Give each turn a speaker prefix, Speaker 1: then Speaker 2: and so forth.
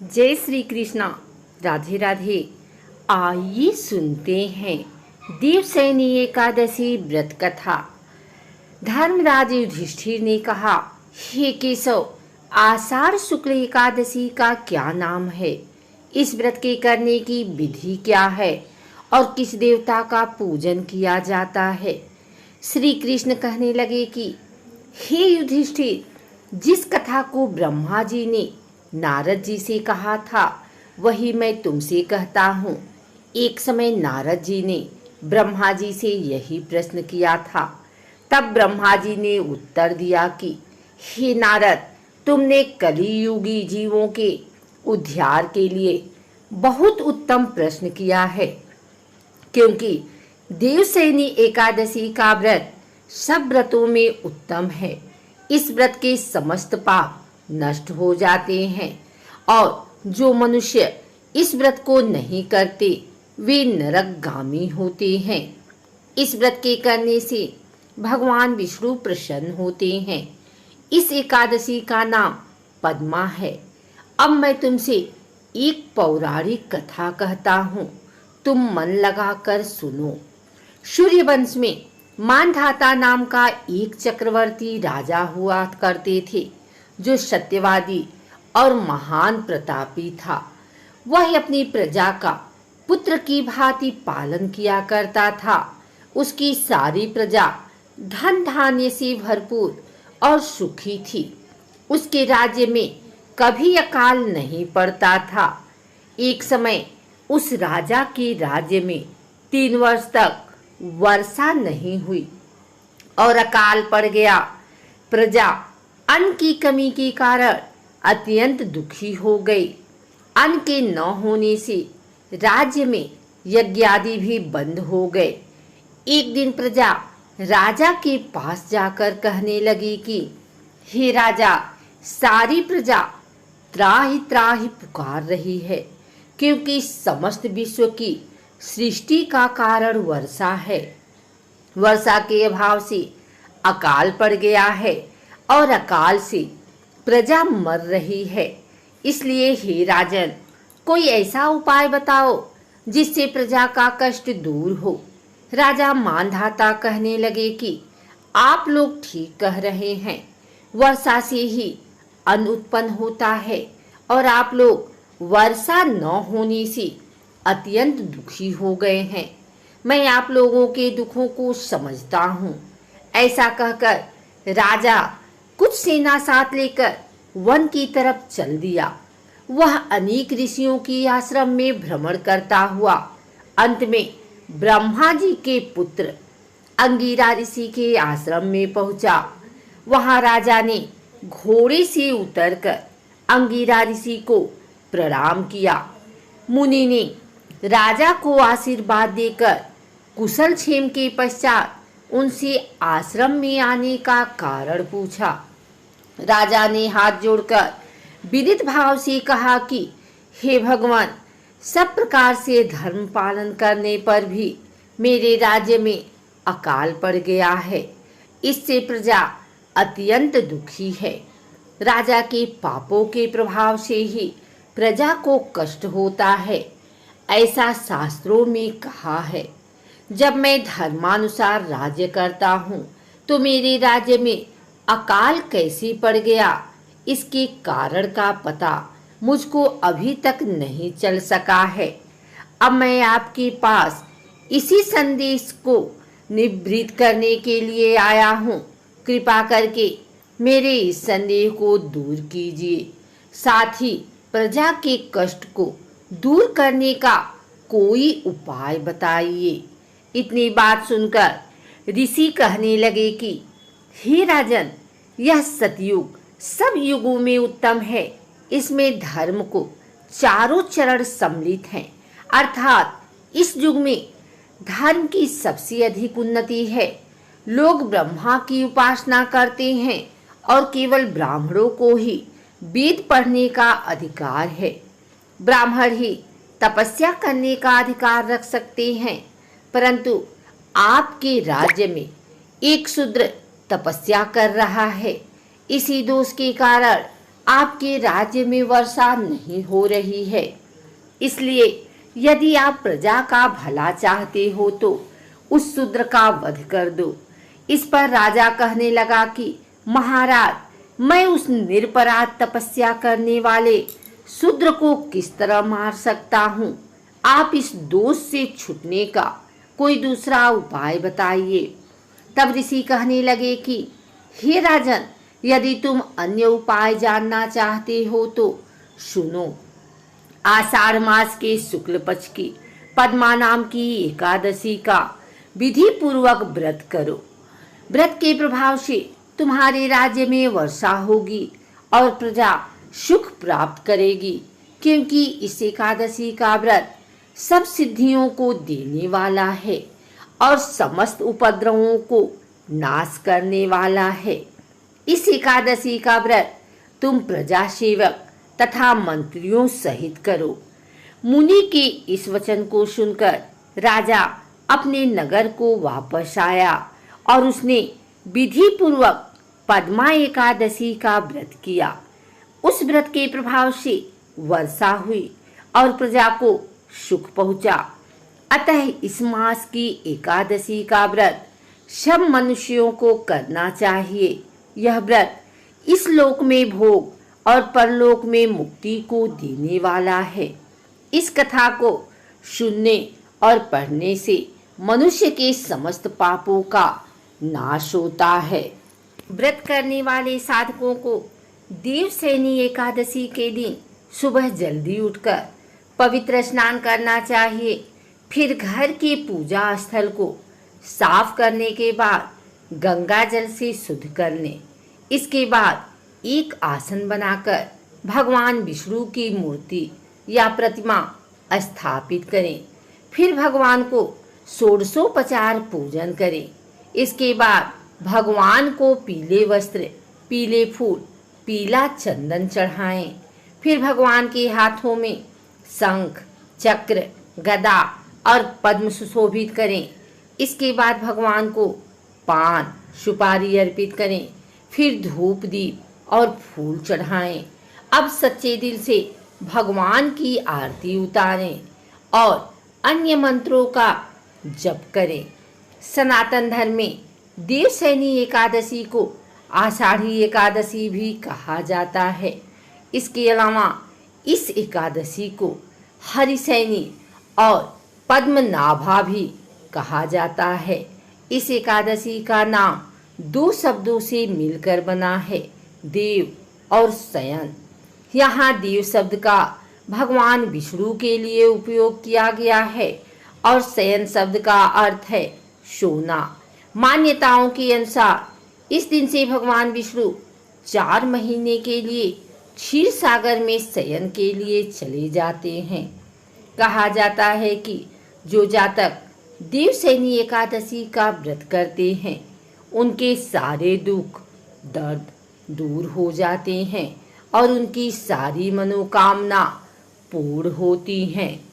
Speaker 1: जय श्री कृष्णा। राधे राधे। आइए सुनते हैं देवसैनी एकादशी व्रत कथा। धर्मराज युधिष्ठिर ने कहा, हे केशव, आषाढ़ शुक्ल एकादशी का क्या नाम है? इस व्रत के करने की विधि क्या है और किस देवता का पूजन किया जाता है? श्री कृष्ण कहने लगे कि हे युधिष्ठिर, जिस कथा को ब्रह्मा जी ने नारद जी से कहा था वही मैं तुमसे कहता हूँ। एक समय नारद जी ने ब्रह्मा जी से यही प्रश्न किया था। तब ब्रह्मा जी ने उत्तर दिया कि हे नारद, तुमने कलियुगी जीवों के उद्धार के लिए बहुत उत्तम प्रश्न किया है, क्योंकि देवसैनी एकादशी का व्रत सब व्रतों में उत्तम है। इस व्रत के समस्त पाप नष्ट हो जाते हैं और जो मनुष्य इस व्रत को नहीं करते वे नरकगामी होते हैं। इस व्रत के करने से भगवान विष्णु प्रसन्न होते हैं। इस एकादशी का नाम पद्मा है। अब मैं तुमसे एक पौराणिक कथा कहता हूँ, तुम मन लगाकर सुनो। सूर्यवंश में मानधाता नाम का एक चक्रवर्ती राजा हुआ करते थे, जो सत्यवादी और महान प्रतापी था। वह अपनी प्रजा का पुत्र की भांति पालन किया करता था। उसकी सारी प्रजा धन धान्य से भरपूर और सुखी थी। उसके राज्य में कभी अकाल नहीं पड़ता था। एक समय उस राजा के राज्य में 3 वर्ष तक वर्षा नहीं हुई और अकाल पड़ गया। प्रजा अन्न की कमी के कारण अत्यंत दुखी हो गई। अन्न के न होने से राज्य में यज्ञ आदि भी बंद हो गए। एक दिन प्रजा राजा के पास जाकर कहने लगी कि हे राजा, सारी प्रजा त्राहि त्राहि पुकार रही है, क्योंकि समस्त विश्व की सृष्टि का कारण वर्षा है। वर्षा के अभाव से अकाल पड़ गया है और अकाल से प्रजा मर रही है। इसलिए हे राजन, कोई ऐसा उपाय बताओ जिससे प्रजा का कष्ट दूर हो। राजा मानधाता कहने लगे कि आप लोग ठीक कह रहे हैं, वर्षा से ही अन्न उत्पन्न होता है और आप लोग वर्षा न होने से अत्यंत दुखी हो गए हैं। मैं आप लोगों के दुखों को समझता हूँ। ऐसा कहकर राजा कुछ सेना साथ लेकर वन की तरफ चल दिया। वह अनेक ऋषियों की आश्रम में भ्रमण करता हुआ अंत में ब्रह्मा जी के पुत्र अंगिरा ऋषि के आश्रम में पहुंचा। वहां राजा ने घोड़े से उतरकर अंगिरा ऋषि को प्रणाम किया। मुनि ने राजा को आशीर्वाद देकर कुशल क्षेम के पश्चात उनसे आश्रम में आने का कारण पूछा। राजा ने हाथ जोड़कर विनीत भाव से कहा कि हे भगवान, सब प्रकार से धर्म पालन करने पर भी मेरे राज्य में अकाल पड़ गया है। इससे प्रजा अत्यंत दुखी है। राजा के पापों के प्रभाव से ही प्रजा को कष्ट होता है, ऐसा शास्त्रों में कहा है। जब मैं धर्मानुसार राज्य करता हूँ तो मेरे राज्य में अकाल कैसे पड़ गया, इसके कारण का पता मुझको अभी तक नहीं चल सका है। अब मैं आपके पास इसी संदेश को निवृत्त करने के लिए आया हूँ। कृपा करके मेरे इस संदेह को दूर कीजिए। साथ ही प्रजा के कष्ट को दूर करने का कोई उपाय बताइए। इतनी बात सुनकर ऋषि कहने लगे कि हे राजन, यह सतयुग सब युगों में उत्तम है। इसमें धर्म को चारों चरण सम्मिलित हैं, अर्थात इस युग में धर्म की सबसे अधिक उन्नति है। लोग ब्रह्मा की उपासना करते हैं और केवल ब्राह्मणों को ही वेद पढ़ने का अधिकार है। ब्राह्मण ही तपस्या करने का अधिकार रख सकते हैं, परंतु आपके राज्य में एक शूद्र तपस्या कर रहा है। इसी दोष के कारण आपके राज्य में वर्षा नहीं हो रही है, इसलिए यदि आप प्रजा का भला चाहते हो तो उस शूद्र का वध कर दो। इस पर राजा कहने लगा कि महाराज, मैं उस निरपराध तपस्या करने वाले शूद्र को किस तरह मार सकता हूँ? आप इस दोष से छूटने का कोई दूसरा उपाय बताइए। तब ऋषि कहने लगे कि हे राजन, यदि तुम अन्य उपाय जानना चाहते हो तो सुनो। आषाढ़ मास के शुक्ल पक्ष की पद्मा नाम की एकादशी का विधि पूर्वक व्रत करो। व्रत के प्रभाव से तुम्हारे राज्य में वर्षा होगी और प्रजा सुख प्राप्त करेगी, क्योंकि इस एकादशी का व्रत सब सिद्धियों को देने वाला है और समस्त उपद्रवों को नाश करने वाला है। इस एकादशी का व्रत तुम प्रजा सेवक तथा मंत्रियों सहित करो। मुनि के इस वचन को सुनकर राजा अपने नगर को वापस आया और उसने विधि पूर्वक पद्मा एकादशी का व्रत किया। उस व्रत के प्रभाव से वर्षा हुई और प्रजा को सुख पहुंचा। अतः इस मास की एकादशी का व्रत सब मनुष्यों को करना चाहिए। यह व्रत इस लोक में भोग और परलोक में मुक्ति को देने वाला है। इस कथा को सुनने और पढ़ने से मनुष्य के समस्त पापों का नाश होता है। व्रत करने वाले साधकों को देवसैनी एकादशी के दिन सुबह जल्दी उठकर पवित्र स्नान करना चाहिए। फिर घर के पूजा स्थल को साफ करने के बाद गंगा जल से शुद्ध कर लें। इसके बाद एक आसन बनाकर भगवान विष्णु की मूर्ति या प्रतिमा स्थापित करें। फिर भगवान को षोडशोपचार पूजन करें। इसके बाद भगवान को पीले वस्त्र, पीले फूल, पीला चंदन चढ़ाएं। फिर भगवान के हाथों में शंख, चक्र, गदा और पद्म सुशोभित करें। इसके बाद भगवान को पान, सुपारी अर्पित करें। फिर धूप, दीप और फूल चढ़ाएं। अब सच्चे दिल से भगवान की आरती उतारें और अन्य मंत्रों का जप करें। सनातन धर्म में देवसैनी एकादशी को आषाढ़ी एकादशी भी कहा जाता है। इसके अलावा इस एकादशी को हरिसैनी और पद्मनाभा भी कहा जाता है। इस एकादशी का नाम दो शब्दों से मिलकर बना है, देव और शयन। यहाँ देव शब्द का भगवान विष्णु के लिए उपयोग किया गया है और शयन शब्द का अर्थ है सोना। मान्यताओं के अनुसार इस दिन से भगवान विष्णु 4 महीने के लिए क्षीर सागर में शयन के लिए चले जाते हैं। कहा जाता है कि जो जातक देवसैनी एकादशी का व्रत करते हैं उनके सारे दुख दर्द दूर हो जाते हैं और उनकी सारी मनोकामना पूर्ण होती हैं।